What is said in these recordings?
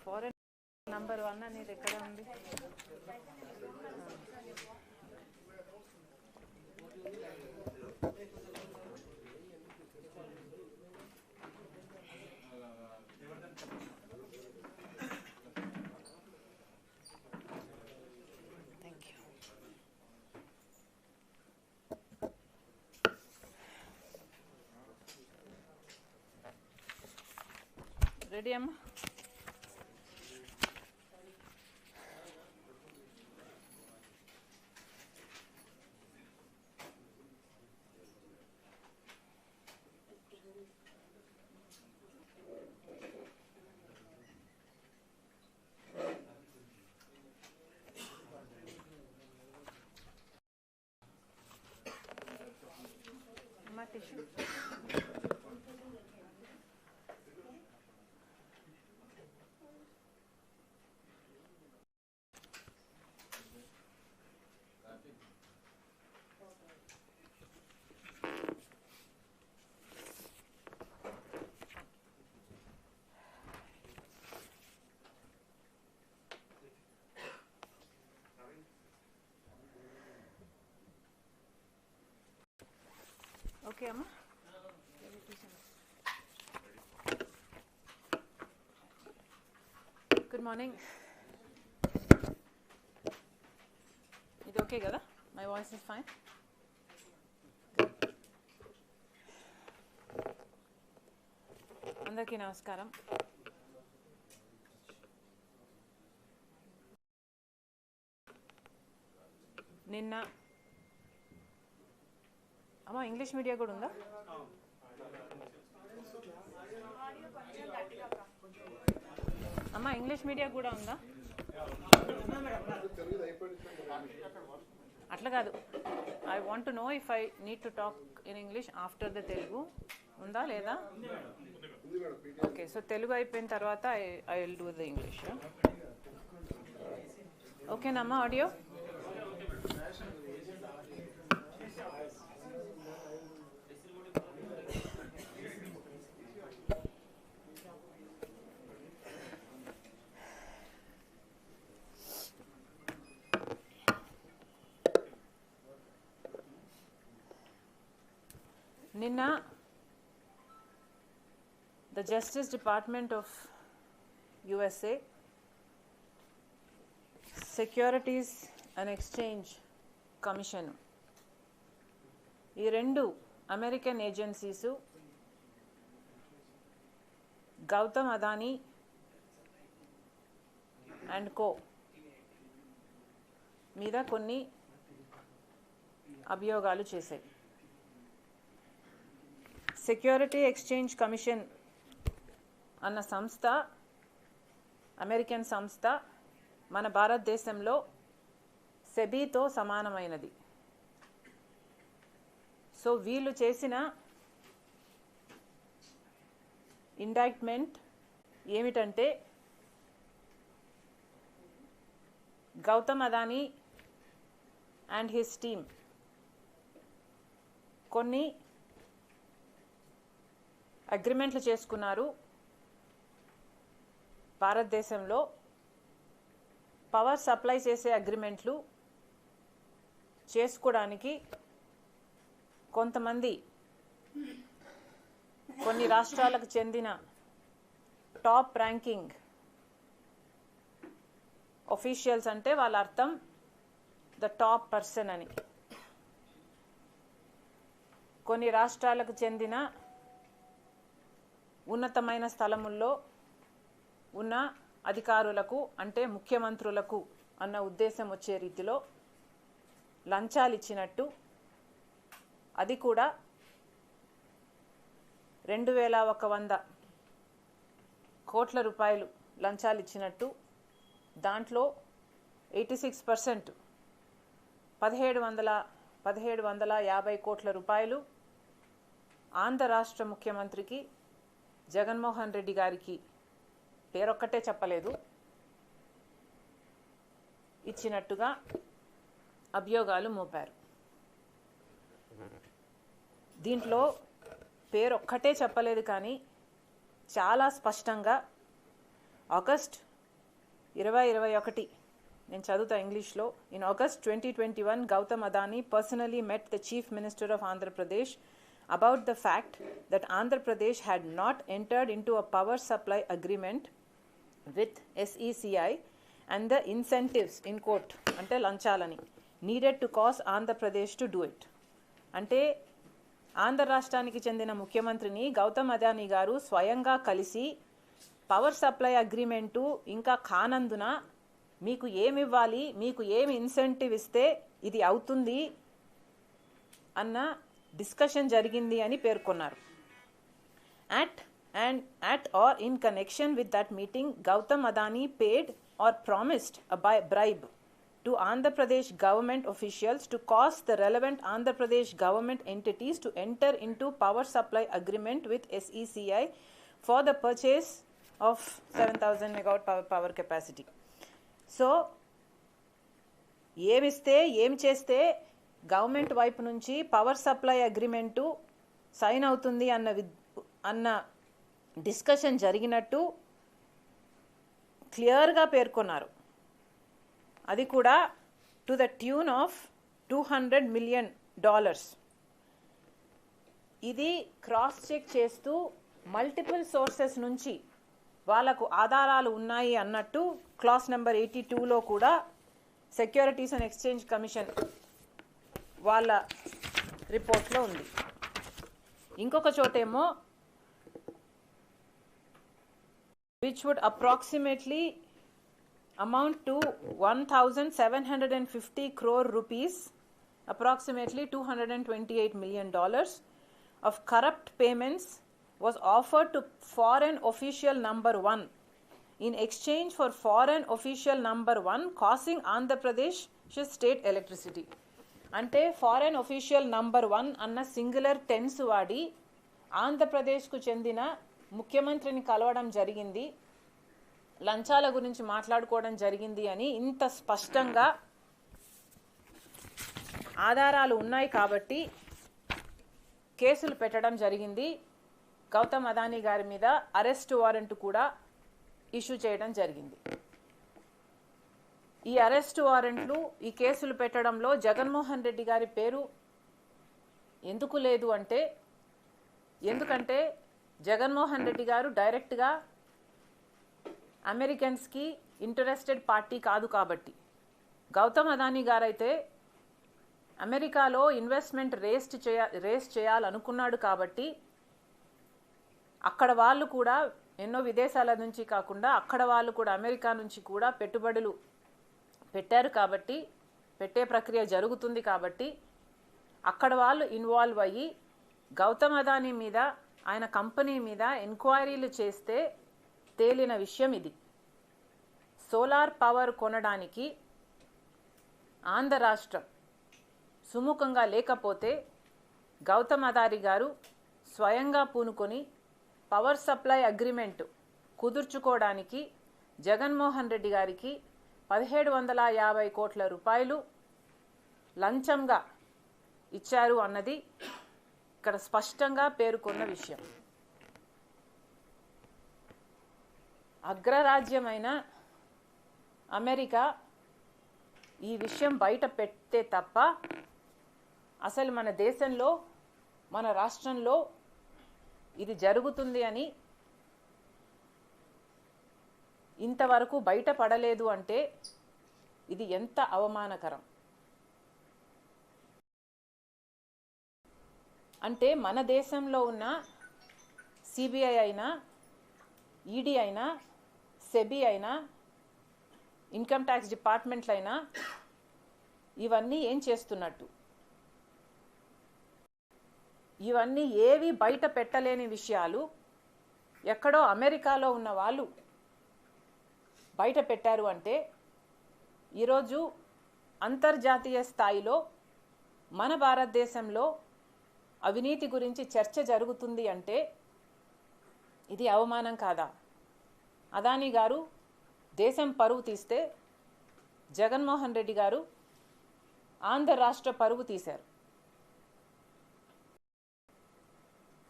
Foreign number 1 అనేది ఎక్కడ ఉంది? రెడీ అమ్మా? అమ్మా టిష్యూ. ఓకే అమ్మా. Good morning. ఇది ఓకే కదా? My voice is fine. అందరికీ నమస్కారం. నిన్న అమ్మా ఇంగ్లీష్ మీడియా కూడా ఉందా? అమ్మా ఇంగ్లీష్ మీడియా కూడా ఉందా? అట్లా కాదు. I want to know if I need to talk in English after the Telugu. ఉందా లేదా? ఓకే, సో తెలుగు అయిపోయిన తర్వాత I will do the English. ఓకేనమ్మా ఆడియో? నిన్న the justice department of USA, securities and exchange commission, ఈ రెండు American agencies Gautam Adani and co మీద కొన్ని అభియోగాలు చేశాయి. సెక్యూరిటీ ఎక్స్చేంజ్ కమిషన్ అన్న సంస్థ, అమెరికన్ సంస్థ, మన భారతదేశంలో సెబీతో సమానమైనది. సో వీళ్ళు చేసిన ఇండైట్మెంట్ ఏమిటంటే, Gautam Adani and his team కొన్ని అగ్రిమెంట్లు చేసుకున్నారు. భారతదేశంలో పవర్ సప్లై చేసే అగ్రిమెంట్లు చేసుకోవడానికి కొంతమంది కొన్ని రాష్ట్రాలకు చెందిన టాప్ ర్యాంకింగ్ ఆఫీషియల్స్, అంటే వాళ్ళ అర్థం ద టాప్ పర్సన్ అని, కొన్ని రాష్ట్రాలకు చెందిన ఉన్నతమైన స్థలముల్లో ఉన్న అధికారులకు, అంటే ముఖ్యమంత్రులకు అన్న ఉద్దేశం వచ్చే రీతిలో లంచాలు ఇచ్చినట్టు, అది కూడా 2100 కోట్ల రూపాయలు లంచాలు ఇచ్చినట్టు, దాంట్లో 86% 1750 కోట్ల రూపాయలు ఆంధ్ర రాష్ట్ర ముఖ్యమంత్రికి జగన్మోహన్ రెడ్డి గారికి, పేరొక్కటే చెప్పలేదు, ఇచ్చినట్టుగా అభియోగాలు మోపారు. దీంట్లో పేరొక్కటే చెప్పలేదు, కానీ చాలా స్పష్టంగా ఆగస్ట్ 2021 నేను చదువుతా ఇంగ్లీష్లో. In August 2021 Gautam Adani personally met the chief minister of Andhra Pradesh about the fact that Andhra Pradesh had not entered into a power supply agreement with SECI and the incentives in quote ante lanchalani needed to cause Andhra Pradesh to do it. అంటే ఆంధ్ర రాష్ట్రానికి చెందిన ముఖ్యమంత్రిని గౌతమ్ అదానీ గారు స్వయంగా కలిసి power supply agreement ఇంకా కానందున మీకు ఏమి ఇవ్వాలి, మీకు ఏమి ఇన్సెంటివ్ ఇస్తే ఇది అవుతుంది అన్న డిస్కషన్ జరిగింది అని పేర్కొన్నారు. At or in connection with that meeting, Gautam Adani paid or promised a bribe to Andhra Pradesh government officials to cause the relevant Andhra Pradesh government entities to enter into power supply agreement with SECI for the purchase of 7,000 megawatt power capacity. So, ఏమిస్తే ఏం చేస్తే government వైపు నుంచి power supply agreement sign అవుతుంది అన్న discussion జరిగినట్టు క్లియర్గా పేర్కొన్నారు. అది కూడా to the tune of $200 million. ఇది క్రాస్ చెక్ చేస్తూ మల్టిపుల్ సోర్సెస్ నుంచి వాళ్ళకు ఆధారాలు ఉన్నాయి అన్నట్టు క్లాస్ నెంబర్ 82లో కూడా సెక్యూరిటీస్ అండ్ ఎక్స్చేంజ్ కమిషన్ వాళ్ళ రిపోర్ట్లో ఉంది. ఇంకొక చోటేమో which would approximately amount to 1,750 crore rupees, approximately $228 million of corrupt payments was offered to foreign official number 1 in exchange for foreign official number 1 causing Andhra Pradesh state electricity. అంటే foreign official number 1 అన్న singular tense వాడి ఆంధ్రప్రదేశ్కు చెందిన ముఖ్యమంత్రిని కలవడం జరిగింది, లంచాల గురించి మాట్లాడుకోవడం జరిగింది అని ఇంత స్పష్టంగా ఆధారాలు ఉన్నాయి కాబట్టి కేసులు పెట్టడం జరిగింది. గౌతమ్ అదానీ గారి మీద అరెస్ట్ వారెంట్ కూడా ఇష్యూ చేయడం జరిగింది. ఈ అరెస్ట్ వారెంట్లు, ఈ కేసులు పెట్టడంలో జగన్మోహన్ రెడ్డి గారి పేరు ఎందుకు లేదు అంటే, ఎందుకంటే జగన్మోహన్ రెడ్డి గారు డైరెక్ట్గా అమెరికన్స్కి ఇంట్రెస్టెడ్ పార్టీ కాదు కాబట్టి. గౌతమ్ అదానీ గారైతే అమెరికాలో ఇన్వెస్ట్మెంట్ రేస్ చేయాలనుకున్నాడు కాబట్టి అక్కడ వాళ్ళు కూడా ఎన్నో విదేశాల నుంచి కాకుండా అక్కడ వాళ్ళు కూడా అమెరికా నుంచి కూడా పెట్టుబడులు పెట్టారు కాబట్టి, పెట్టే ప్రక్రియ జరుగుతుంది కాబట్టి అక్కడ వాళ్ళు ఇన్వాల్వ్ అయ్యి గౌతమ్ అదానీ మీద, ఆయన కంపెనీ మీద ఎంక్వైరీలు చేస్తే తేలిన విషయం ఇది. సోలార్ పవర్ కొనడానికి ఆంధ్ర రాష్ట్రం సుముఖంగా లేకపోతే గౌతమ్ అదానీ గారు స్వయంగా పూనుకొని పవర్ సప్లై అగ్రిమెంట్ కుదుర్చుకోవడానికి జగన్మోహన్ రెడ్డి గారికి 1,750 కోట్ల రూపాయలు లంచంగా ఇచ్చారు అన్నది ఇక్కడ స్పష్టంగా పేర్కొన్న విషయం. అగ్రరాజ్యమైన అమెరికా ఈ విషయం బయట పెడితే తప్ప అసలు మన దేశంలో, మన రాష్ట్రంలో ఇది జరుగుతుంది అని ఇంతవరకు బయటపడలేదు అంటే ఇది ఎంత అవమానకరం. అంటే మన దేశంలో ఉన్న సిబిఐ అయినా, ఈడీ అయినా, సెబీ అయినా, ఇన్కమ్ ట్యాక్స్ డిపార్ట్మెంట్లైనా ఇవన్నీ ఏం చేస్తున్నట్టు? ఇవన్నీ ఏవి బయట పెట్టలేని విషయాలు ఎక్కడో అమెరికాలో ఉన్న వాళ్ళు బయట పెట్టారు అంటే ఈరోజు అంతర్జాతీయ స్థాయిలో మన భారతదేశంలో అవినీతి గురించి చర్చ జరుగుతుంది అంటే ఇది అవమానం కాదా? అదానీ గారు దేశం పరువు తీస్తే జగన్మోహన్ రెడ్డి గారు ఆంధ్ర రాష్ట్ర పరువు తీశారు.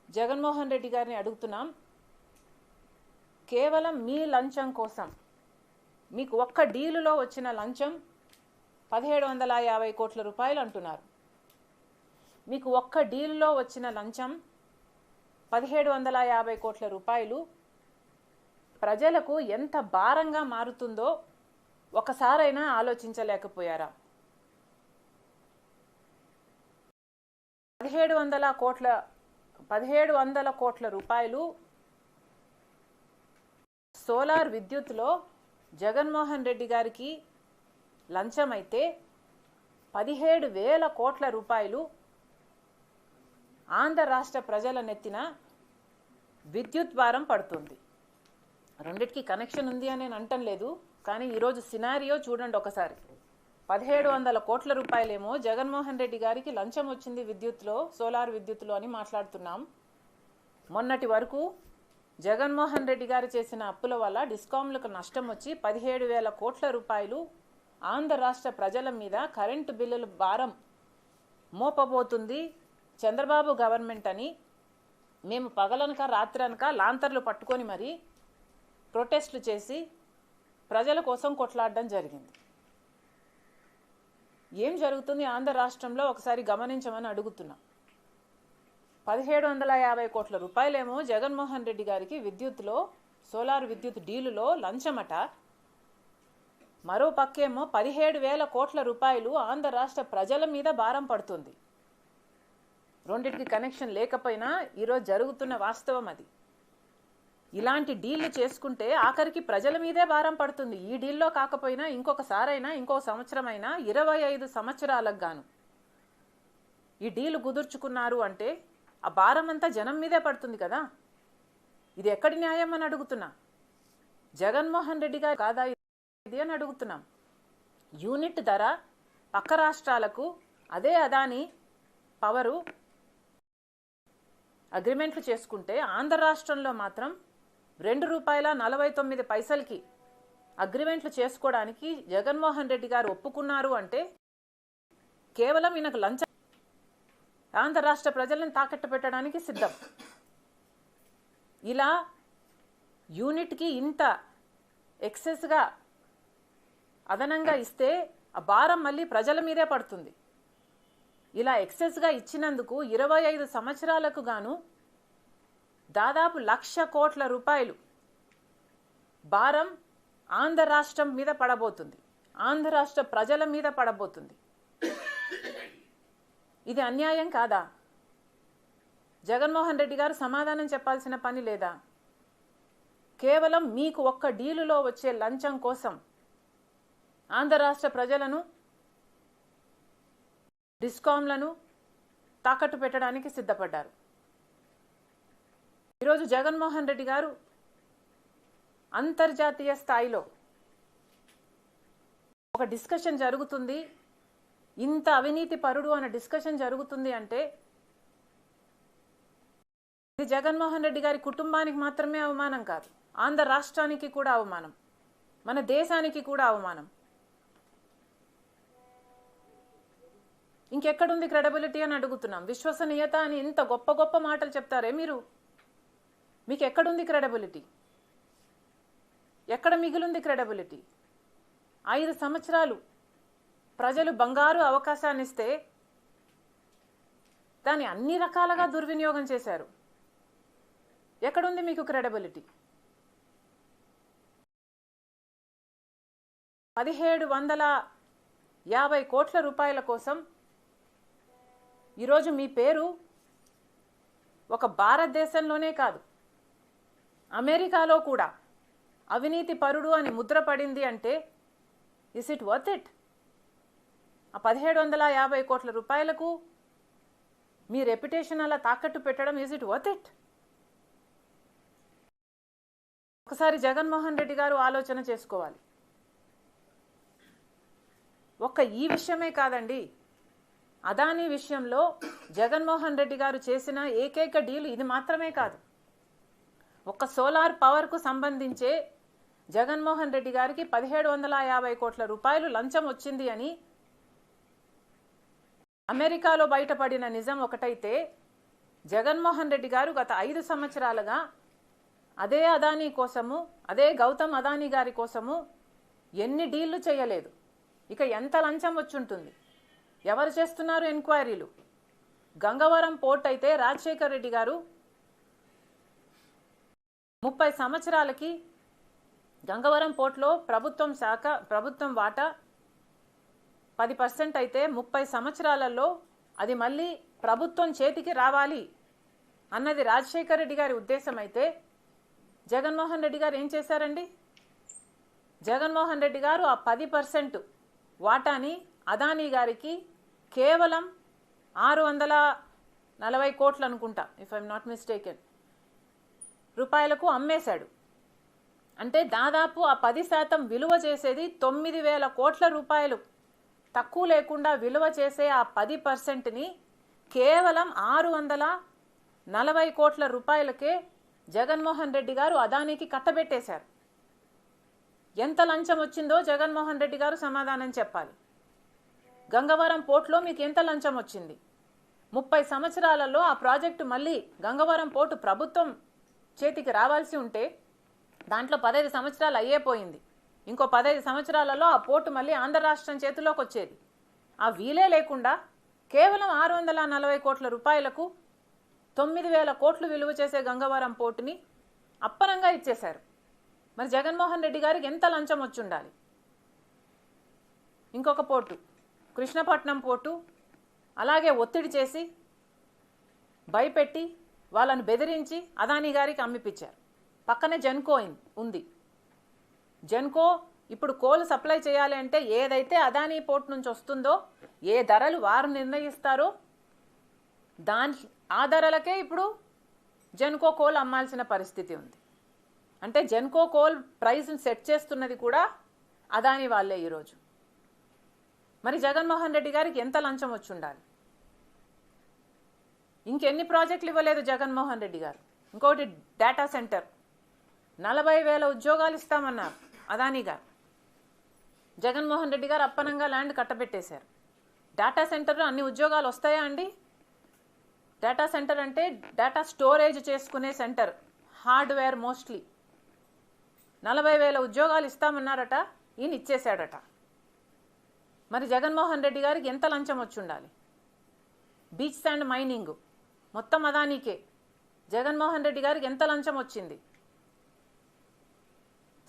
జగన్మోహన్ రెడ్డి గారిని అడుగుతున్నాం, కేవలం మీ లంచం కోసం, మీకు ఒక్క డీలులో వచ్చిన లంచం 1750 కోట్ల రూపాయలు అంటున్నారు. మీకు ఒక్క డీలులో వచ్చిన లంచం 1750 కోట్ల రూపాయలు ప్రజలకు ఎంత భారంగా మారుతుందో ఒకసారైనా ఆలోచించలేకపోయారా? 1700 కోట్ల రూపాయలు సోలార్ విద్యుత్లో జగన్మోహన్ రెడ్డి గారికి లంచం అయితే 17,000 కోట్ల రూపాయలు ఆంధ్ర రాష్ట్ర ప్రజల నెత్తిన విద్యుత్ భారం పడుతుంది. రెండిటికి కనెక్షన్ ఉంది అని నేను అంటం లేదు, కానీ ఈరోజు సినారియో చూడండి ఒకసారి. 1700 కోట్ల రూపాయలేమో జగన్మోహన్ రెడ్డి గారికి లంచం వచ్చింది విద్యుత్లో, సోలార్ విద్యుత్లో అని మాట్లాడుతున్నాం. మొన్నటి వరకు జగన్మోహన్ రెడ్డి గారు చేసిన అప్పుల వల్ల డిస్కామ్లకు నష్టం వచ్చి 17,000 కోట్ల రూపాయలు ఆంధ్ర రాష్ట్ర ప్రజల మీద కరెంటు బిల్లుల భారం మోపబోతుంది చంద్రబాబు గవర్నమెంట్ అని మేము పగలనక రాత్రనక లాంతర్లు పట్టుకొని మరీ ప్రొటెస్టులు చేసి ప్రజల కోసం కొట్లాడడం జరిగింది. ఏం జరుగుతుంది ఆంధ్ర రాష్ట్రంలో ఒకసారి గమనించమని అడుగుతున్నా. 1750 కోట్ల రూపాయలేమో జగన్మోహన్ రెడ్డి గారికి విద్యుత్లో, సోలార్ విద్యుత్ డీలులో లంచమట. మరో పక్కేమో 17,000 కోట్ల రూపాయలు ఆంధ్ర రాష్ట్ర ప్రజల మీద భారం పడుతుంది. రెండింటికి కనెక్షన్ లేకపోయినా ఈరోజు జరుగుతున్న వాస్తవం అది. ఇలాంటి డీళ్లు చేసుకుంటే ఆఖరికి ప్రజల మీదే భారం పడుతుంది. ఈ డీల్లో కాకపోయినా ఇంకొకసారైనా, ఇంకో సంవత్సరమైనా 25 సంవత్సరాలకు గాను ఈ డీలు కుదుర్చుకున్నారు అంటే ఆ భారం అంతా జనం మీదే పడుతుంది కదా. ఇది ఎక్కడి న్యాయం అని అడుగుతున్నా. జగన్మోహన్ రెడ్డి గారు కాదా ఇది అని అడుగుతున్నాం. యూనిట్ ధర పక్క రాష్ట్రాలకు అదే అదాని పవరు అగ్రిమెంట్లు చేసుకుంటే ఆంధ్ర రాష్ట్రంలో మాత్రం ₹2.49 అగ్రిమెంట్లు చేసుకోవడానికి జగన్మోహన్ రెడ్డి గారు ఒప్పుకున్నారు అంటే కేవలం ఈయనకు లంచం, ఆంధ్ర రాష్ట్ర ప్రజలను తాకట్టు పెట్టడానికి సిద్ధం. ఇలా యూనిట్కి ఇంత ఎక్సెస్గా అదనంగా ఇస్తే ఆ భారం మళ్ళీ ప్రజల మీదే పడుతుంది. ఇలా ఎక్సెస్గా ఇచ్చినందుకు 25 సంవత్సరాలకు గాను దాదాపు 1,00,000 కోట్ల రూపాయలు భారం ఆంధ్ర రాష్ట్రం మీద పడబోతుంది, ఆంధ్ర రాష్ట్ర ప్రజల మీద పడబోతుంది. ఇది అన్యాయం కాదా? జగన్మోహన్ రెడ్డి గారు సమాధానం చెప్పాల్సిన పని లేదా? కేవలం మీకు ఒక్క డీలులో వచ్చే లంచం కోసం ఆంధ్ర రాష్ట్ర ప్రజలను, డిస్కామ్లను తాకట్టు పెట్టడానికి సిద్ధపడ్డారు. ఈరోజు జగన్మోహన్ రెడ్డి గారు అంతర్జాతీయ స్థాయిలో ఒక డిస్కషన్ జరుగుతుంది, ఇంత అవినీతి పరుడు అనే డిస్కషన్ జరుగుతుంది అంటే ఇది జగన్మోహన్ రెడ్డి గారి కుటుంబానికి మాత్రమే అవమానం కాదు, ఆంధ్ర రాష్ట్రానికి కూడా అవమానం, మన దేశానికి కూడా అవమానం. ఇంకెక్కడుంది క్రెడిబిలిటీ అని అడుగుతున్నాం. విశ్వసనీయత అని ఇంత గొప్ప గొప్ప మాటలు చెప్తారే మీరు, మీకు ఎక్కడుంది క్రెడిబిలిటీ? ఎక్కడ మిగిలింది క్రెడిబిలిటీ? 5 సంవత్సరాలు ప్రజలు బంగారు అవకాశాన్ని ఇస్తే దాన్ని అన్ని రకాలుగా దుర్వినియోగం చేశారు. ఎక్కడుంది మీకు క్రెడిబిలిటీ? 1750 కోట్ల రూపాయల కోసం ఈరోజు మీ పేరు ఒక భారతదేశంలోనే కాదు అమెరికాలో కూడా అవినీతి పరుడు అని ముద్ర పడింది అంటే ఇస్ ఇట్ వర్త్ ఇట్? ఆ 1750 కోట్ల రూపాయలకు మీ రెప్యుటేషన్ అలా తాకట్టు పెట్టడం ఇస్ ఇట్ వర్త్ ఇట్? ఒకసారి జగన్మోహన్ రెడ్డి గారు ఆలోచన చేసుకోవాలి. ఒక్క ఈ విషయమే కాదండి, అదానీ విషయంలో జగన్మోహన్ రెడ్డి గారు చేసిన ఏకైక డీల్ ఇది మాత్రమే కాదు. ఒక్క సోలార్ పవర్కు సంబంధించే జగన్మోహన్ రెడ్డి గారికి 1750 కోట్ల రూపాయలు లంచం వచ్చింది అని అమెరికాలో బయటపడిన నిజం ఒకటైతే, జగన్మోహన్ రెడ్డి గారు గత 5 సంవత్సరాలుగా అదే అదానీ కోసము, అదే గౌతమ్ అదానీ గారి కోసము ఎన్ని డీళ్లు చేయలేదు, ఇక ఎంత లంచం వచ్చుంటుంది? ఎవరు చేస్తున్నారు ఎంక్వైరీలు? గంగవరం పోర్ట్ అయితే రాజశేఖర్ రెడ్డి గారు 30 సంవత్సరాలకి గంగవరం పోర్ట్లో ప్రభుత్వం వాటా 10% అయితే 30 సంవత్సరాలలో అది మళ్ళీ ప్రభుత్వం చేతికి రావాలి అన్నది రాజశేఖర్ రెడ్డి గారి ఉద్దేశం అయితే జగన్మోహన్ రెడ్డి గారు ఏం చేశారండి? జగన్మోహన్ రెడ్డి గారు ఆ 10% వాటాని అదానీ గారికి కేవలం 640 కోట్లు అనుకుంటా, ఇఫ్ ఐఎమ్ నాట్ మిస్టేకెన్, రూపాయలకు అమ్మేశాడు. అంటే దాదాపు ఆ 10% విలువ చేసేది 9,000 కోట్ల రూపాయలు. తక్కువ లేకుండా విలువ చేసే ఆ 10%ని కేవలం 640 కోట్ల రూపాయలకే జగన్మోహన్ రెడ్డి గారు అదానికి కట్టబెట్టేశారు. ఎంత లంచం వచ్చిందో జగన్మోహన్ రెడ్డి గారు సమాధానం చెప్పాలి. గంగవరం పోర్టులో మీకు ఎంత లంచం వచ్చింది? 30 సంవత్సరాలలో ఆ ప్రాజెక్టు మళ్ళీ గంగవరం పోర్టు ప్రభుత్వం చేతికి రావాల్సి ఉంటే దాంట్లో 15 సంవత్సరాలు అయ్యేపోయింది. ఇంకో 15 సంవత్సరాలలో ఆ పోర్టు మళ్ళీ ఆంధ్ర రాష్ట్రం చేతిలోకి వచ్చేది. ఆ వీలే లేకుండా కేవలం 640 కోట్ల రూపాయలకు 9,000 కోట్లు విలువ చేసే గంగవరం పోర్టుని అప్పనంగా ఇచ్చేశారు. మరి జగన్మోహన్ రెడ్డి గారికి ఎంత లంచం వచ్చి ఉండాలి? ఇంకొక పోర్టు కృష్ణపట్నం పోర్టు అలాగే ఒత్తిడి చేసి భయపెట్టి వాళ్ళను బెదిరించి అదానీ గారికి అమ్మిపించారు. పక్కనే జెన్కో ఉంది. జెన్కో ఇప్పుడు కోల్ సప్లై చేయాలి అంటే ఏదైతే అదానీ పోర్ట్ నుంచి వస్తుందో ఏ ధరలు వారు నిర్ణయిస్తారో ఆ ధరలకే ఇప్పుడు జెన్కో కోల్ అమ్మాల్సిన పరిస్థితి ఉంది. అంటే జెన్కో కోల్ ప్రైస్ని సెట్ చేస్తున్నది కూడా అదానీ వాళ్ళే ఈరోజు. మరి జగన్మోహన్ రెడ్డి గారికి ఎంత లంచం వచ్చి ఉండాలి? ఇంకెన్ని ప్రాజెక్టులు ఇవ్వలేదు జగన్మోహన్ రెడ్డి గారు? ఇంకోటి డేటా సెంటర్ 40,000 ఉద్యోగాలు ఇస్తామన్నారు అదానీ గారు. జగన్మోహన్ రెడ్డి గారు అప్పనంగా ల్యాండ్ కట్టబెట్టేశారు. డేటా సెంటర్లో అన్ని ఉద్యోగాలు వస్తాయా అండి? డేటా సెంటర్ అంటే డేటా స్టోరేజ్ చేసుకునే సెంటర్, హార్డ్వేర్ మోస్ట్లీ. 40,000 ఉద్యోగాలు ఇస్తామన్నారట, ఈయన ఇచ్చేశాడట. మరి జగన్మోహన్ రెడ్డి గారికి ఎంత లంచం వచ్చి ఉండాలి? బీచ్ శాండ్ మైనింగ్ మొత్తం అదానీకే. జగన్మోహన్ రెడ్డి గారికి ఎంత లంచం వచ్చింది?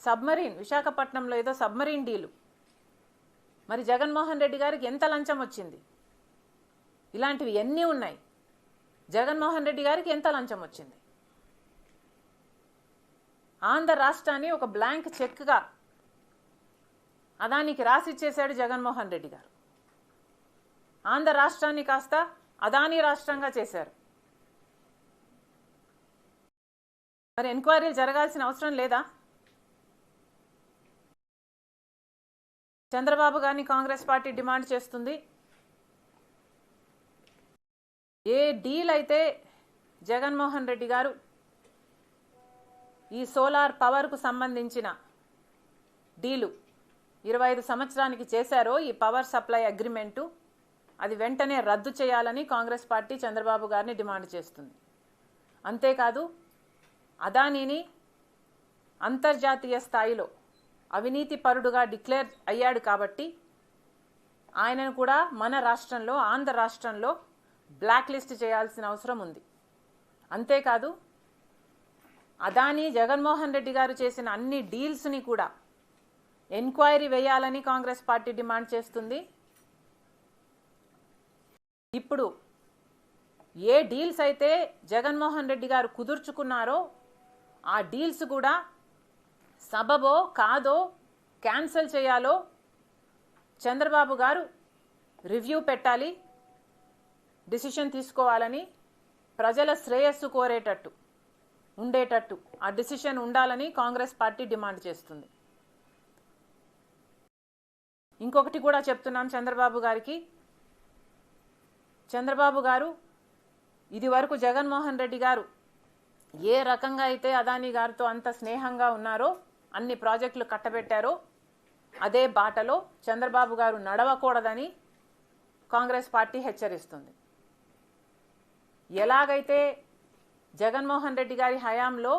సబ్మరీన్ విశాఖపట్నంలో ఏదో సబ్మరీన్ డీలు, మరి జగన్మోహన్ రెడ్డి గారికి ఎంత లంచం వచ్చింది? ఇలాంటివి ఎన్ని ఉన్నాయి? జగన్మోహన్ రెడ్డి గారికి ఎంత లంచం వచ్చింది? ఆంధ్ర రాష్ట్రాన్ని ఒక బ్లాంక్ చెక్గా అదానికి రాసిచ్చేశాడు జగన్మోహన్ రెడ్డి గారు. ఆంధ్ర రాష్ట్రాన్ని కాస్త అదానీ రాష్ట్రంగా చేశారు. మరి ఎంక్వైరీలు జరగాల్సిన అవసరం లేదా? చంద్రబాబు గారిని కాంగ్రెస్ పార్టీ డిమాండ్ చేస్తుంది. ఏ డీల్ అయితే జగన్మోహన్ రెడ్డి గారు ఈ సోలార్ పవర్కు సంబంధించిన డీలు 25 సంవత్సరానికి చేశారో ఈ పవర్ సప్లై అగ్రిమెంటు, అది వెంటనే రద్దు చేయాలని కాంగ్రెస్ పార్టీ చంద్రబాబు గారిని డిమాండ్ చేస్తుంది. అంతేకాదు అదానీని అంతర్జాతీయ స్థాయిలో అవినీతి పరుడుగా డిక్లేర్ అయ్యాడు కాబట్టి ఆయనను కూడా మన రాష్ట్రంలో ఆంధ్ర రాష్ట్రంలో బ్లాక్ లిస్ట్ చేయాల్సిన అవసరం ఉంది. అంతేకాదు అదానీ జగన్మోహన్ రెడ్డి గారు చేసిన అన్ని డీల్స్ని కూడా ఎంక్వైరీ వేయాలని కాంగ్రెస్ పార్టీ డిమాండ్ చేస్తుంది. ఇప్పుడు ఏ డీల్స్ అయితే జగన్మోహన్ రెడ్డి గారు కుదుర్చుకున్నారో ఆ డీల్స్ కూడా సబబో కాదో క్యాన్సిల్ చేయాలో చంద్రబాబు గారు రివ్యూ పెట్టాలి, డిసిషన్ తీసుకోవాలని, ప్రజల శ్రేయస్సు కోరేటట్టు ఉండేటట్టు ఆ డిసిషన్ ఉండాలని కాంగ్రెస్ పార్టీ డిమాండ్ చేస్తుంది. ఇంకొకటి కూడా చెప్తున్నాం చంద్రబాబు గారికి. చంద్రబాబు గారు ఇది వరకు జగన్మోహన్ రెడ్డి గారు ఏ రకంగా అయితే అదానీ గారితో అంత స్నేహంగా ఉన్నారో, అన్ని ప్రాజెక్టులు కట్టబెట్టారో, అదే బాటలో చంద్రబాబు గారు నడవకూడదని కాంగ్రెస్ పార్టీ హెచ్చరిస్తుంది. ఎలాగైతే జగన్మోహన్ రెడ్డి గారి హయాంలో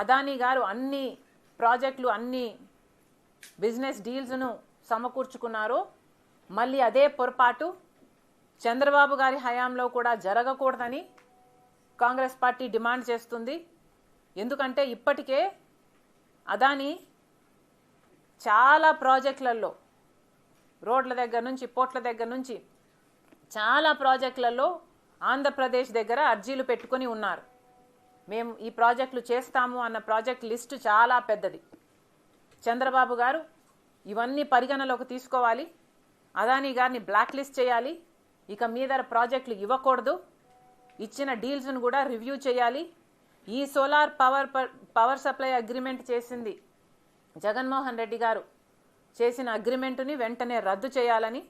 అదానీ గారు అన్ని ప్రాజెక్టులు అన్ని బిజినెస్ డీల్స్ను సమకూర్చుకున్నారో మళ్ళీ అదే పొరపాటు చంద్రబాబు గారి హయాంలో కూడా జరగకూడదని కాంగ్రెస్ పార్టీ డిమాండ్ చేస్తుంది. ఎందుకంటే ఇప్పటికే అదాని చాలా ప్రాజెక్టులలో, రోడ్ల దగ్గర నుంచి పోర్ట్ల దగ్గర నుంచి చాలా ప్రాజెక్టులలో ఆంధ్రప్రదేశ్ దగ్గర అర్జీలు పెట్టుకొని ఉన్నారు. మేము ఈ ప్రాజెక్టులు చేస్తాము అన్న ప్రాజెక్ట్ లిస్టు చాలా పెద్దది. చంద్రబాబు గారు ఇవన్నీ పరిగణలోకి తీసుకోవాలి, అదానీ గారిని బ్లాక్ లిస్ట్ చేయాలి, ఇక మీద ప్రాజెక్టులు ఇవ్వకూడదు, ఇచ్చిన డీల్స్ను కూడా రివ్యూ చేయాలి. ఈ సోలార్ పవర్ సప్లై అగ్రిమెంట్ చేసింది జగన్మోహన్ రెడ్డి గారు చేసిన అగ్రిమెంటుని వెంటనే రద్దు చేయాలని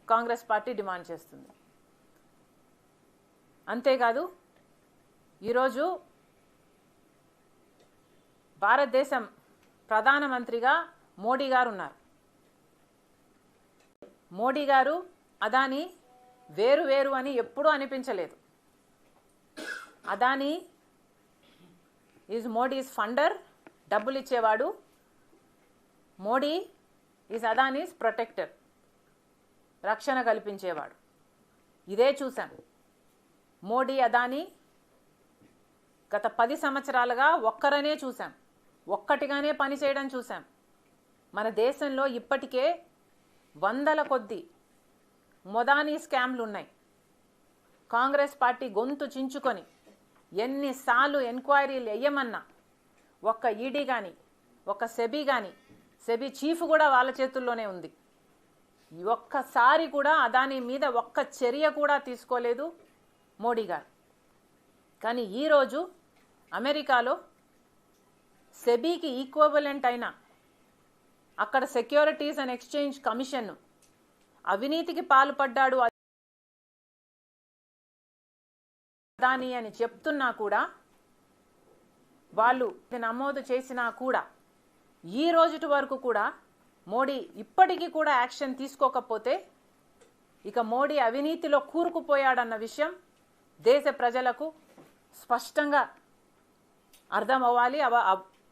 కాంగ్రెస్ పార్టీ డిమాండ్ చేస్తుంది. అంతేకాదు ఈరోజు భారతదేశం ప్రధానమంత్రిగా మోడీ గారు ఉన్నారు. మోడీ గారు అదానీ వేరు వేరు అని ఎప్పుడూ అనిపించలేదు. అదానీ ఈజ్ మోడీస్ ఫండర్, డబ్బులు ఇచ్చేవాడు. మోడీ ఈజ్ అదానీస్ ప్రొటెక్టర్, రక్షణ కల్పించేవాడు. ఇదే చూశాం. మోడీ అదానీ గత 10 సంవత్సరాలుగా ఒక్కరనే చూశాం, ఒక్కటిగానే పనిచేయడం చూశాం. మన దేశంలో ఇప్పటికే వందల కొద్ది మొదానీ స్కామ్లు ఉన్నాయి. కాంగ్రెస్ పార్టీ గొంతు చించుకొని ఎన్నిసార్లు ఎంక్వైరీలు వేయమన్నా ఒక్క ఈడీ కానీ, ఒక సెబీ కానీ, సెబీ చీఫ్ కూడా వాళ్ళ చేతుల్లోనే ఉంది. ఒక్కసారి కూడా అదానీ మీద ఒక్క చర్య కూడా తీసుకోలేదు మోడీ గారు. కానీ ఈరోజు అమెరికాలో సెబీకి ఈక్వలెంట్ అయిన అక్కడ సెక్యూరిటీస్ అండ్ ఎక్స్చేంజ్ కమిషన్ అవినీతికి పాల్పడ్డాడు అదానీ అని చెప్తున్నా కూడా, వాళ్ళు నమోదు చేసినా కూడా ఈ రోజుటి వరకు కూడా మోడీ ఇప్పటికీ కూడా యాక్షన్ తీసుకోకపోతే ఇక మోడీ అవినీతిలో కూరుకుపోయాడన్న విషయం దేశ ప్రజలకు స్పష్టంగా అర్థం అవ్వాలి,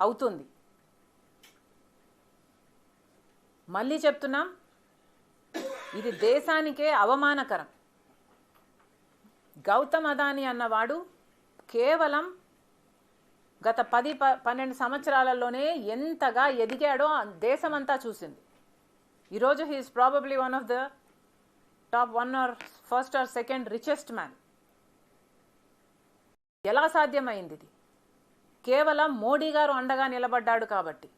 అవుతుంది. మళ్ళీ చెప్తున్నాం, ఇది దేశానికే అవమానకరం. గౌతమ్ అదానీ అన్నవాడు కేవలం గత 10-12 సంవత్సరాలలోనే ఎంతగా ఎదిగాడో దేశమంతా చూసింది. ఈరోజు he is probably one of the top 1 or 1st or 2nd richest man. ఎలా సాధ్యమైంది ఇది? కేవలం మోడీ గారు అండగా నిలబడ్డాడు కాబట్టి.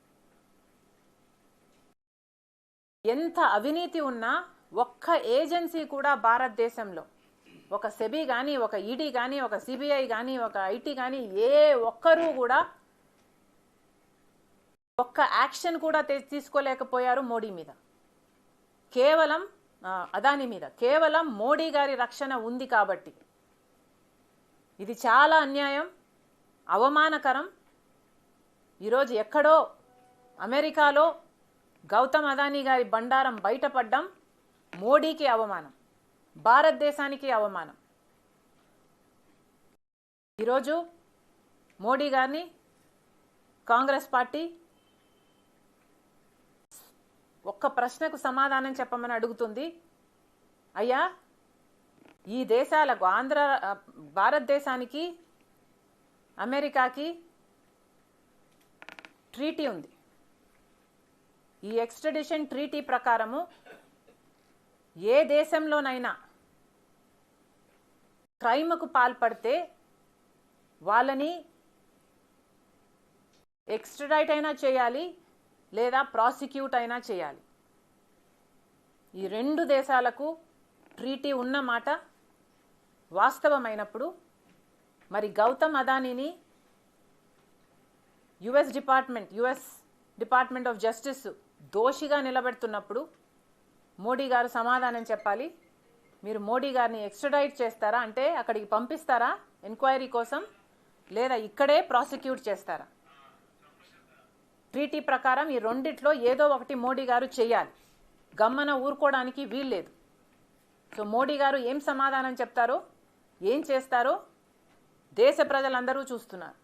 ఎంత అవినీతి ఉన్నా ఒక్క ఏజెన్సీ కూడా భారతదేశంలో, ఒక సెబీ కానీ, ఒక ఈడీ కానీ, ఒక సిబిఐ కానీ, ఒక ఐటీ కానీ, ఏ ఒక్కరూ కూడా ఒక్క యాక్షన్ కూడా తీసుకోలేకపోయారు మోడీ మీద, కేవలం అదానీ మీద. కేవలం మోడీ గారి రక్షణ ఉంది కాబట్టి. ఇది చాలా అన్యాయం, అవమానకరం. ఈరోజు ఎక్కడో అమెరికాలో గౌతమ్ అదానీ గారి బండారం బయటపడ్డం మోడీకి అవమానం, భారతదేశానికి అవమానం. ఈరోజు మోడీ గారిని కాంగ్రెస్ పార్టీ ఒక్క ప్రశ్నకు సమాధానం చెప్పమని అడుగుతుంది. అయ్యా, ఈ దేశాలకు భారతదేశానికి అమెరికాకి ట్రీటీ ఉంది. ఈ ఎక్స్ట్రడిషన్ ట్రీటీ ప్రకారము ఏ దేశంలోనైనా క్రైమ్కు పాల్పడితే వాళ్ళని ఎక్స్ట్రడైట్ అయినా చేయాలి, లేదా ప్రాసిక్యూట్ అయినా చేయాలి. ఈ 2 దేశాలకు ట్రీటీ ఉన్నమాట వాస్తవమైనప్పుడు మరి గౌతమ్ అదానీని యుఎస్ డిపార్ట్మెంట్ ఆఫ్ జస్టిస్ దోషిగా నిలబెడుతున్నప్పుడు మోడీ గారు సమాధానం చెప్పాలి. మీరు మోడీ గారిని ఎక్స్ట్రడైట్ చేస్తారా అంటే అక్కడికి పంపిస్తారా ఎంక్వైరీ కోసం, లేదా ఇక్కడే ప్రాసిక్యూట్ చేస్తారా? ట్రీటీ ప్రకారం ఈ రెండిట్లో ఏదో ఒకటి మోడీ గారు చేయాలి. గమ్మన ఊరుకోవడానికి వీల్లేదు. సో మోడీ గారు ఏం సమాధానం చెప్తారో, ఏం చేస్తారో దేశ ప్రజలందరూ చూస్తున్నారు.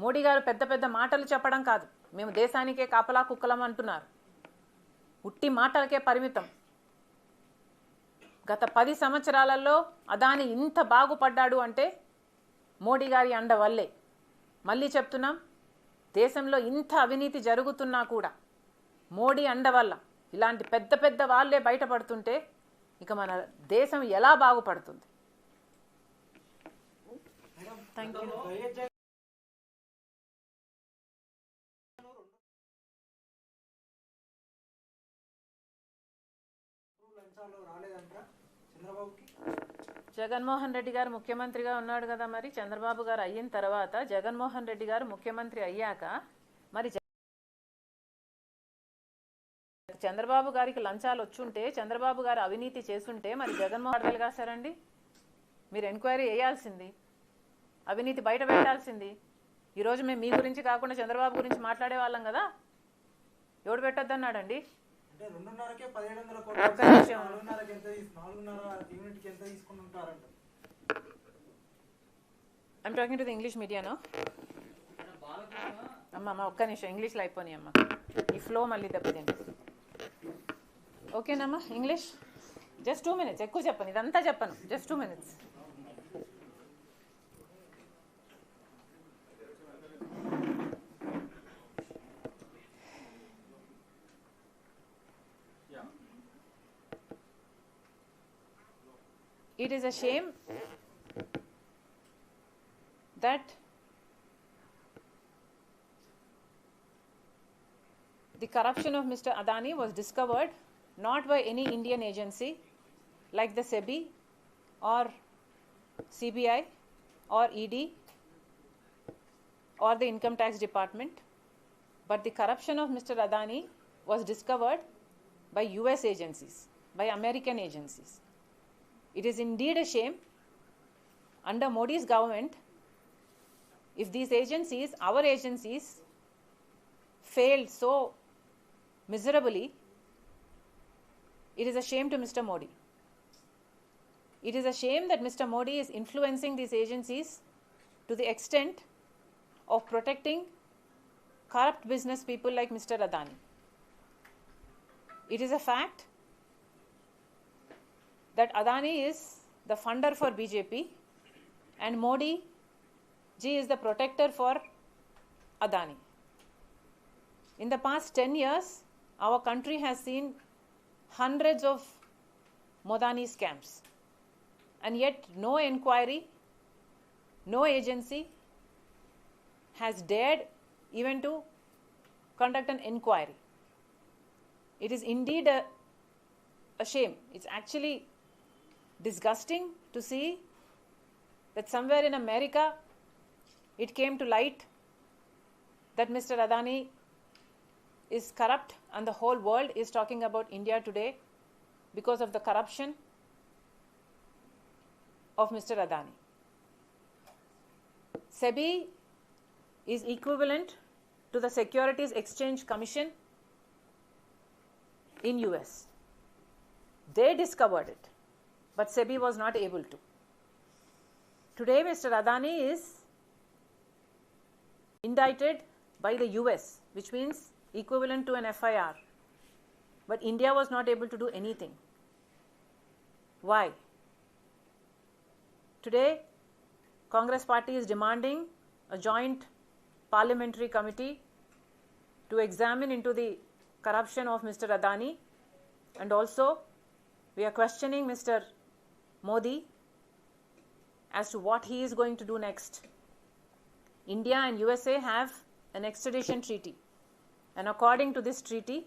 మోడీ గారు పెద్ద పెద్ద మాటలు చెప్పడం కాదు, మేము దేశానికే కాపలా కుక్కలం అంటున్నారు. ఉట్టి మాటలకే పరిమితం. గత 10 సంవత్సరాలలో అదాని ఇంత బాగుపడ్డాడు అంటే మోడీ గారి అండ వల్లే. మళ్ళీ చెప్తున్నాం, దేశంలో ఇంత అవినీతి జరుగుతున్నా కూడా మోడీ అండ వల్ల ఇలాంటి పెద్ద పెద్ద వాళ్ళే బయటపడుతుంటే ఇక మన దేశం ఎలా బాగుపడుతుంది? Thank you. జగన్మోహన్ రెడ్డి గారు ముఖ్యమంత్రిగా ఉన్నాడు కదా, మరి చంద్రబాబు గారు అయిన తర్వాత జగన్మోహన్ రెడ్డి గారు ముఖ్యమంత్రి అయ్యాక మరి చంద్రబాబు గారికి లంచాలు వచ్చుంటే, చంద్రబాబు గారు అవినీతి చేసుంటే మరి జగన్మోహన్ రెడ్డి కాసారండి? మీరు ఎంక్వైరీ వేయాల్సింది, అవినీతి బయట పెట్టాల్సింది. ఈరోజు మేము మీ గురించి కాకుండా చంద్రబాబు గురించి మాట్లాడే వాళ్ళం కదా. ఎవడు పెట్టొద్దన్నాడండి? ఒక్క నిమిషం. I'm talking to the English media, no? అమ్మ ఒక్క నిమిషం, ఇంగ్లీష్లో అయిపోయి అమ్మ, ఈ ఫ్లో మళ్ళీ దెబ్బతింది. ఓకేనమ్మా, ఇంగ్లీష్ జస్ట్ 2 minutes, ఎక్కువ చెప్పను, ఇదంతా చెప్పను, just 2 minutes. It is a shame that the corruption of Mr. Adani was discovered not by any Indian agency like the SEBI or CBI or ED or the Income Tax Department, but the corruption of Mr. Adani was discovered by US agencies, by American agencies. It is indeed a shame under Modi's government if these agencies, our agencies, failed so miserably. It is a shame to Mr. Modi. It is a shame that Mr. Modi is influencing these agencies to the extent of protecting corrupt business people like Mr. Adani. It is a fact that Adani is the funder for BJP and Modi ji is the protector for Adani. In the past 10 years, our country has seen hundreds of Modani scams, and yet no inquiry, no agency has dared even to conduct an inquiry. It is indeed a shame. It's actually disgusting to see that somewhere in America it came to light that Mr. Adani is corrupt and the whole world is talking about India today because of the corruption of Mr. Adani. SEBI is equivalent to the Securities Exchange Commission in US. They discovered it, but SEBI was not able to. Today, Mr. Adani is indicted by the US, which means equivalent to an FIR. But India was not able to do anything. Why? Today, Congress party is demanding a joint parliamentary committee to examine into the corruption of Mr. Adani, and also we are questioning Mr. Modi as to what he is going to do next. India and USA have an extradition treaty, and according to this treaty,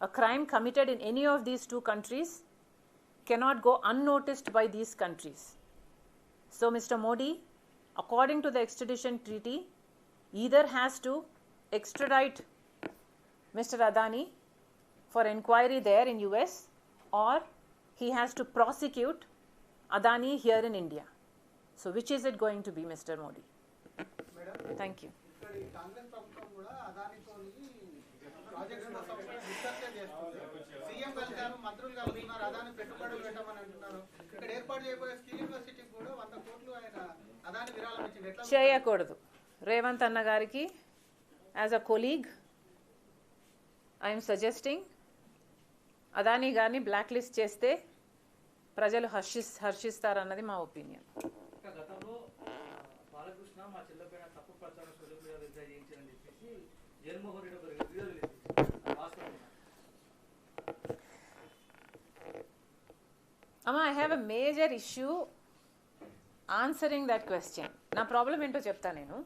a crime committed in any of these two countries cannot go unnoticed by these countries. So Mr. Modi, according to the extradition treaty, either has to extradite Mr. Adani for inquiry there in US, or he has to prosecute Adani here in India. So which is it going to be, Mr. Modi? Madam, thank you. Congress ప్రభుత్వం కూడా అదానితోని ప్రాజెక్టుల discussion చేస్తుంది. CM గారు మంత్రులు కలుస్తున్నారు, అదాని పెట్టుబడులు పెట్టమని అంటున్నారు. ఇక్కడ ఏర్పాటు చేయబోయే స్కిల్ యూనివర్సిటీకి కూడా 100 కోట్లు ఆయన అదాని విరాళం ఇచ్చింది. చేయకూడదు. రేవంత్ అన్న గారికి as a colleague I'm suggesting Adani గారిని బ్లాక్ లిస్ట్ చేస్తే ప్రజలు హర్షిస్తారన్నది మా opinion. Amma, I have a major issue answering that question. నా ప్రాబ్లం ఏంటో చెప్తా నేను.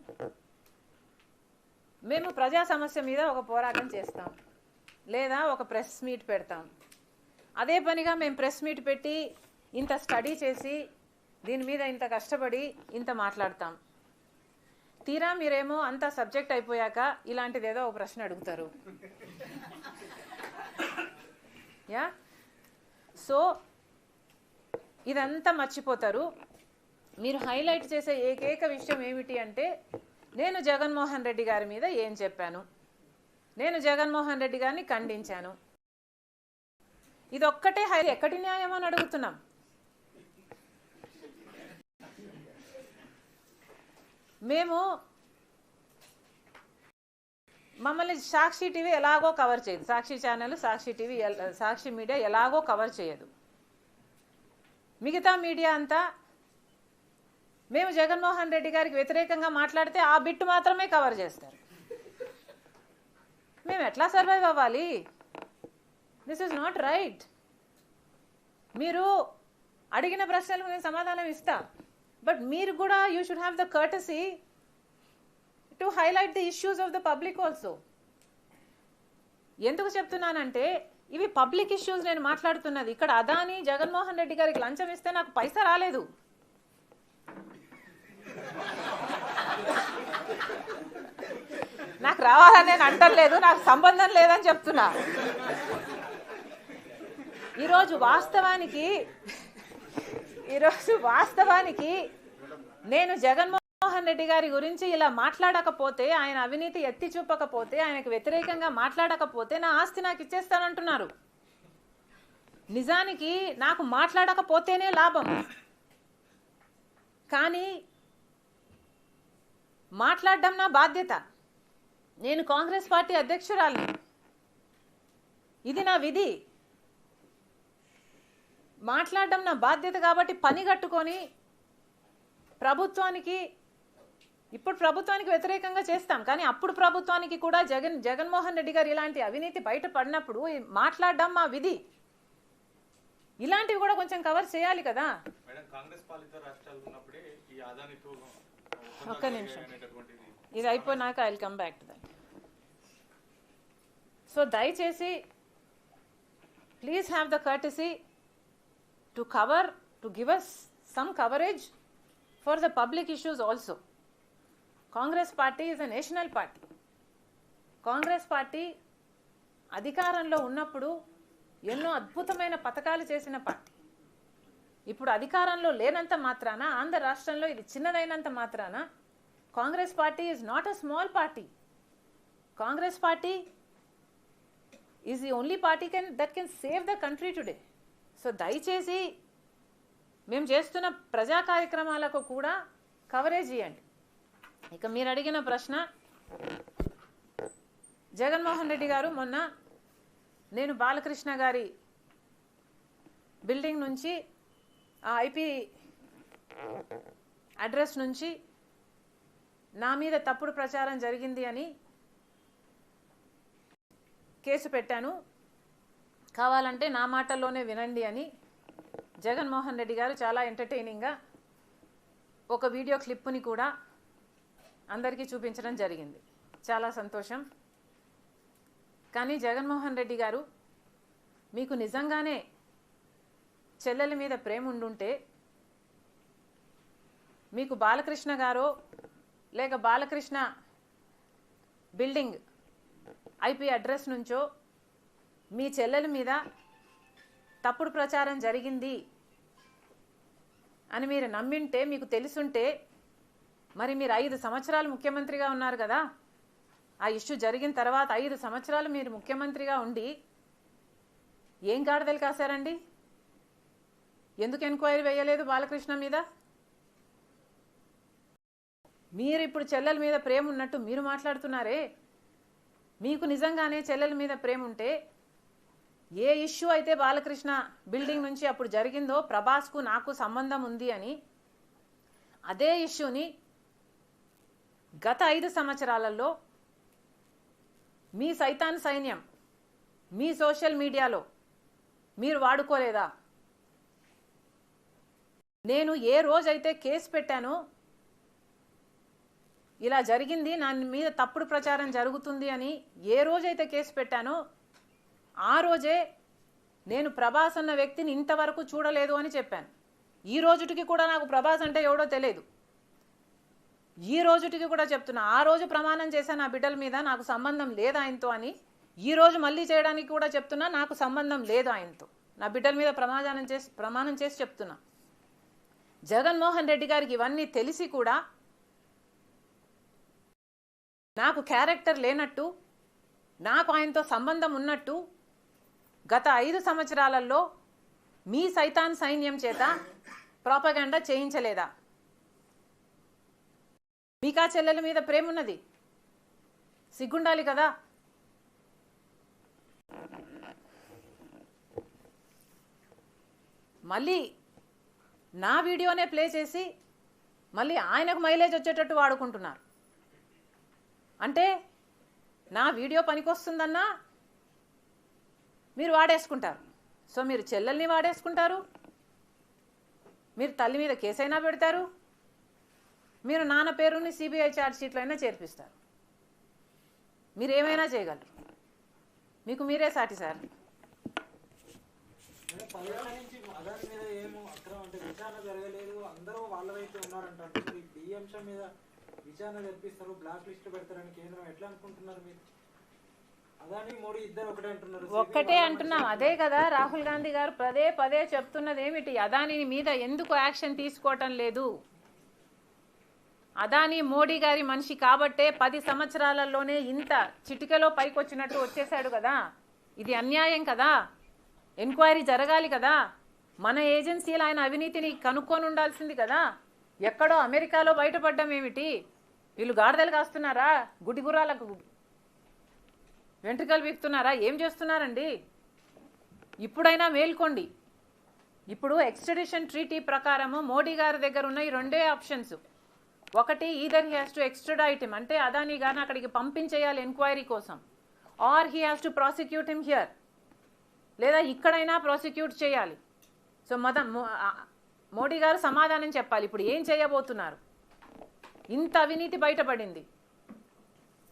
మేము ప్రజా సమస్య మీద ఒక పోరాటం చేస్తాం లేదా ఒక ప్రెస్ మీట్ పెడతాం. అదే పనిగా మేము ప్రెస్ మీట్ పెట్టి ఇంత స్టడీ చేసి దీని మీద ఇంత కష్టపడి ఇంత మాట్లాడతాం. తీరా మీరేమో అంత సబ్జెక్ట్ అయిపోయాక ఇలాంటిది ఏదో ఒక ప్రశ్న అడుగుతారు. యా, సో ఇదంతా మర్చిపోతారు. మీరు హైలైట్ చేసే ఏకైక విషయం ఏమిటి అంటే నేను జగన్మోహన్ రెడ్డి గారి మీద ఏం చెప్పాను, నేను జగన్మోహన్ రెడ్డి గారిని ఖండించాను. ఇదొక్కటే ఎక్కడి న్యాయం అని అడుగుతున్నాం. మేము మమ్మల్ని సాక్షి టీవీ ఎలాగో కవర్ చేయదు, సాక్షి ఛానల్, సాక్షి టీవీ, సాక్షి మీడియా ఎలాగో కవర్ చేయదు. మిగతా మీడియా అంతా మేము జగన్మోహన్ రెడ్డి గారికి వ్యతిరేకంగా మాట్లాడితే ఆ బిట్ మాత్రమే కవర్ చేస్తారు. మేము ఎట్లా సర్వైవ్ అవ్వాలి? This is not right. మీరు అడిగిన ప్రశ్నలకు నేను సమాధానం ఇస్తా, బట్ మీరు కూడా you should have the courtesy to highlight the issues of the public also. ఎందుకు చెప్తున్నానంటే ఇవి పబ్లిక్ ఇష్యూస్ నేను మాట్లాడుతున్నది. ఇక్కడ అదానీ జగన్మోహన్ రెడ్డి గారికి లంచం ఇస్తే నాకు పైసా రాలేదు. నాకు రావాలని నేను అంటలేదు, నాకు సంబంధం లేదని చెప్తున్నా. ఈరోజు వాస్తవానికి నేను జగన్మోహన్ రెడ్డి గారి గురించి ఇలా మాట్లాడకపోతే, ఆయన అవినీతి ఎత్తి చూపకపోతే, ఆయనకు వ్యతిరేకంగా మాట్లాడకపోతే నా ఆస్తి నాకు ఇచ్చేస్తానంటున్నారు. నిజానికి నాకు మాట్లాడకపోతేనే లాభం, కానీ మాట్లాడడం నా బాధ్యత. నేను కాంగ్రెస్ పార్టీ అధ్యక్షురాలిని, ఇది నా విధి. మాట్లాడడం నా బాధ్యత కాబట్టి పని కట్టుకొని ఇప్పుడు ప్రభుత్వానికి వ్యతిరేకంగా చేస్తాం, కానీ అప్పుడు ప్రభుత్వానికి కూడా జగన్మోహన్ రెడ్డి గారు ఇలాంటి అవినీతి బయట పడినప్పుడు మాట్లాడడం మా విధి. ఇలాంటివి కూడా కొంచెం కవర్ చేయాలి కదా. ఒక్క నిమిషం, ఇది అయిపోయినాక I will come back to that. So దయచేసి please have the courtesy to give us some coverage for the public issues also. Congress party is a national party. Congress party అధికారంలో ఉన్నప్పుడు ఎన్నో అద్భుతమైన పథకాలు చేసిన పార్టీ. ఇప్పుడు అధికారంలో లేనంత మాత్రాన, ఆంధ్ర రాష్ట్రంలో ఇది చిన్నదైనంత మాత్రాన Congress party is not a small party. Congress party is the only party that can save the country today. So దయచేసి మేము చేస్తున్న ప్రజా కార్యక్రమాలకు కూడా కవరేజ్ ఇవ్వండి. ఇక మీరు అడిగిన ప్రశ్న, జగన్మోహన్ రెడ్డి గారు మొన్న నేను బాలకృష్ణ గారి బిల్డింగ్ నుంచి ఆ ఐపీ అడ్రస్ నుంచి నా మీద తప్పుడు ప్రచారం జరిగింది అని కేసు పెట్టాను, కావాలంటే నా మాటల్లోనే వినండి అని జగన్మోహన్ రెడ్డి గారు చాలా ఎంటర్టైనింగ్గా ఒక వీడియో క్లిప్పుని కూడా అందరికీ చూపించడం జరిగింది. చాలా సంతోషం. కానీ జగన్మోహన్ రెడ్డి గారు, మీకు నిజంగానే చెల్లెల మీద ప్రేమ ఉండుంటే మీకు బాలకృష్ణ గారో లేక బాలకృష్ణ బిల్డింగ్ ఐపీ అడ్రస్ నుంచో మీ చెల్లెల మీద తప్పుడు ప్రచారం జరిగింది అని మీరు నమ్మింటే, మీకు తెలుసుంటే, మరి మీరు 5 సంవత్సరాలు ముఖ్యమంత్రిగా ఉన్నారు కదా. ఆ ఇష్యూ జరిగిన తర్వాత 5 సంవత్సరాలు మీరు ముఖ్యమంత్రిగా ఉండి ఏం గాడిదలు కాశారండి? ఎందుకు ఎంక్వైరీ వేయలేదు బాలకృష్ణ మీద? మీరు ఇప్పుడు చెల్లెల మీద ప్రేమ ఉన్నట్టు మీరు మాట్లాడుతున్నారే. మీకు నిజంగానే చెల్లెల మీద ప్రేమ ఉంటే ఏ ఇష్యూ అయితే బాలకృష్ణ బిల్డింగ్ నుంచి అప్పుడు జరిగిందో ప్రభాస్కు నాకు సంబంధం ఉంది అని, అదే ఇష్యూని గత 5 సంవత్సరాలలో మీ సైతాన్ సైన్యం మీ సోషల్ మీడియాలో మీరు వాడుకోలేదా? నేను ఏ రోజైతే కేసు పెట్టానో, ఇలా జరిగింది, నా మీద తప్పుడు ప్రచారం జరుగుతుంది అని ఏ రోజైతే కేసు పెట్టానో ఆ రోజే నేను ప్రభాస్ అన్న వ్యక్తిని ఇంతవరకు చూడలేదు అని చెప్పాను. ఈ రోజుటికి కూడా నాకు ప్రభాస్ అంటే ఎవడో తెలియదు. ఈ రోజుటికి కూడా చెప్తున్నా, ఆ రోజు ప్రమాణం చేశాను నా బిడ్డల మీద నాకు సంబంధం లేదు ఆయనతో అని. ఈ రోజు మళ్ళీ చేయడానికి కూడా చెప్తున్నా నాకు సంబంధం లేదు ఆయనతో. నా బిడ్డల మీద ప్రమాణం చేసి చెప్తున్నా. జగన్మోహన్ రెడ్డి గారికి ఇవన్నీ తెలిసి కూడా నాకు క్యారెక్టర్ లేనట్టు, నాకు ఆయనతో సంబంధం ఉన్నట్టు గత 5 సంవత్సరాలలో మీ సైతాన్ సైన్యం చేత ప్రాపగాండా చేయించలేదా? మీకా చెల్లెల మీద ప్రేమ ఉన్నది, సిగ్గుండాలి కదా. మళ్ళీ నా వీడియోనే ప్లే చేసి మళ్ళీ ఆయనకు మైలేజ్ వచ్చేటట్టు వాడుకుంటున్నారు. అంటే నా వీడియో పనికొస్తుందన్నా మీరు వాడేసుకుంటారు. సో మీరు చెల్లెల్ని వాడేసుకుంటారు, మీరు తల్లి మీద కేసైనా పెడతారు, మీరు నాన్న పేరుని సిబిఐ ఛార్జ్ షీట్లో అయినా చేర్పిస్తారు. మీరు ఏమైనా చేయగలరు, మీకు మీరే సాటి సార్. ఒక్కటే అంటున్నాం, అదే కదా రాహుల్ గాంధీ గారు పదే పదే చెప్తున్నది ఏమిటి, అదాని మీద ఎందుకు యాక్షన్ తీసుకోవటం లేదు? అదాని మోడీ గారి మనిషి కాబట్టే 10 సంవత్సరాలలోనే ఇంత చిటికెలో పైకొచ్చినట్టు వచ్చేసాడు కదా. ఇది అన్యాయం కదా, ఎంక్వైరీ జరగాలి కదా. మన ఏజెన్సీలు ఆయన అవినీతిని కనుక్కొని ఉండాల్సింది కదా. ఎక్కడో అమెరికాలో బయటపడ్డం ఏమిటి? వీళ్ళు గాడిదలు కాస్తున్నారా? గుడి గుర్రాలకు వెంట్రుకలు వీక్తున్నారా? ఏం చేస్తున్నారండి? ఇప్పుడైనా మేల్కోండి. ఇప్పుడు ఎక్స్ట్రడిషన్ ట్రీటీ ప్రకారము మోడీ గారి దగ్గర ఉన్న ఈ 2 ఆప్షన్స్. ఒకటి, either he has to extradite him, అంటే అదాని గారిని అక్కడికి పంపించేయాలి ఎంక్వైరీ కోసం, or he has to prosecute him here, లేదా ఇక్కడైనా ప్రాసిక్యూట్ చేయాలి. సో మోడీ గారు సమాధానం చెప్పాలి. ఇప్పుడు ఏం చేయబోతున్నారు? ఇంత అవినీతి బయటపడింది.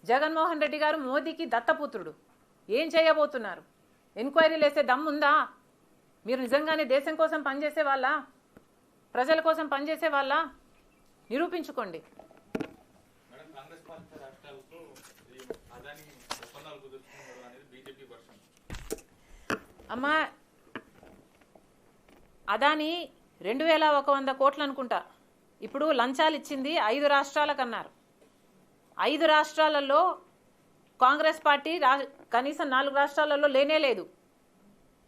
జగన్మోహన్ రెడ్డి గారు మోదీకి దత్తపుత్రుడు. ఏం చేయబోతున్నారు? ఎంక్వైరీలు వేసే దమ్ముందా? మీరు నిజంగానే దేశం కోసం పనిచేసే వాళ్ళ, ప్రజల కోసం పనిచేసే వాళ్ళ? నిరూపించుకోండి. అమ్మా, అదాని 2100 కోట్లు అనుకుంటా ఇప్పుడు లంచాలు ఇచ్చింది 5 రాష్ట్రాలకు అన్నారు. 5 రాష్ట్రాలలో కాంగ్రెస్ పార్టీ కనీసం 4 రాష్ట్రాలలో లేనే లేదు.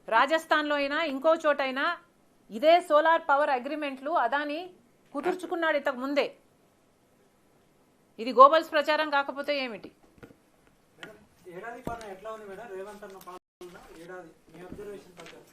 రాజస్థాన్లో అయినా ఇంకో చోటైనా ఇదే సోలార్ పవర్ అగ్రిమెంట్లు అదాని కుదుర్చుకున్నాడు ఇంతకు ముందే. ఇది గోబల్స్ ప్రచారం కాకపోతే ఏమిటి? ఏడాది పాలన ఎట్లా ఉంది మేడం? రేవంత్ అన్న పాలన ఏడాది మీ అబ్జర్వేషన్ ప్రకారం